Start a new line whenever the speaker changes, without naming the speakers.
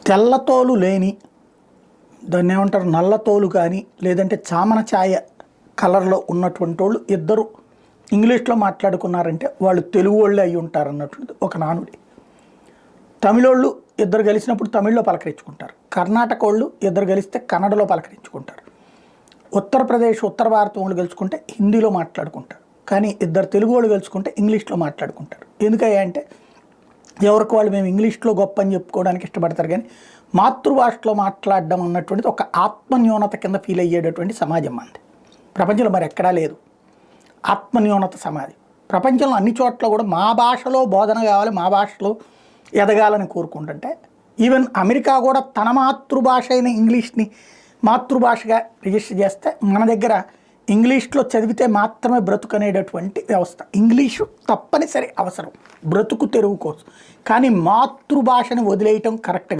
తెల్లతోలు లేని, దాన్ని ఏమంటారు, నల్లతోలు కానీ లేదంటే చామన ఛాయ కలర్లో ఉన్నటువంటి వాళ్ళు ఇద్దరు ఇంగ్లీష్లో మాట్లాడుకున్నారంటే వాళ్ళు తెలుగు వాళ్ళే అయి ఉంటారు అన్నటువంటిది ఒక నానుడి. తమిళోళ్ళు ఇద్దరు కలిసినప్పుడు తమిళ్లో పలకరించుకుంటారు, కర్ణాటక వాళ్ళు ఇద్దరు కలిస్తే కన్నడలో పలకరించుకుంటారు, ఉత్తరప్రదేశ్ ఉత్తర భారతం వాళ్ళు గెలుచుకుంటే హిందీలో మాట్లాడుకుంటారు, కానీ ఇద్దరు తెలుగు వాళ్ళు గెలుచుకుంటే ఇంగ్లీష్లో మాట్లాడుకుంటారు. ఎందుకయ్యా అంటే ఎవరికి వాళ్ళు మేము ఇంగ్లీష్లో గొప్ప అని చెప్పుకోవడానికి ఇష్టపడతారు, కానీ మాతృభాషలో మాట్లాడడం అన్నటువంటిది ఒక ఆత్మన్యూనత కింద ఫీల్ అయ్యేటటువంటి సమాజం అంది. ప్రపంచంలో మరి ఎక్కడా లేదు ఆత్మన్యూనత సమాజం. ప్రపంచంలో అన్ని చోట్ల కూడా మా భాషలో బోధన కావాలి, మా భాషలో ఎదగాలని కోరుకుంటుంటే ఈవెన్ అమెరికా కూడా తన మాతృభాష అయిన ఇంగ్లీష్ని మాతృభాషగా రిజిస్టర్ చేస్తే మన దగ్గర ఇంగ్లీష్లో చదివితే మాత్రమే బ్రతుకనేటటువంటి వ్యవస్థ. ఇంగ్లీషు తప్పనిసరి అవసరం బ్రతుకు తెరువు కోసం, కానీ మాతృభాషని వదిలేయటం కరెక్ట్గా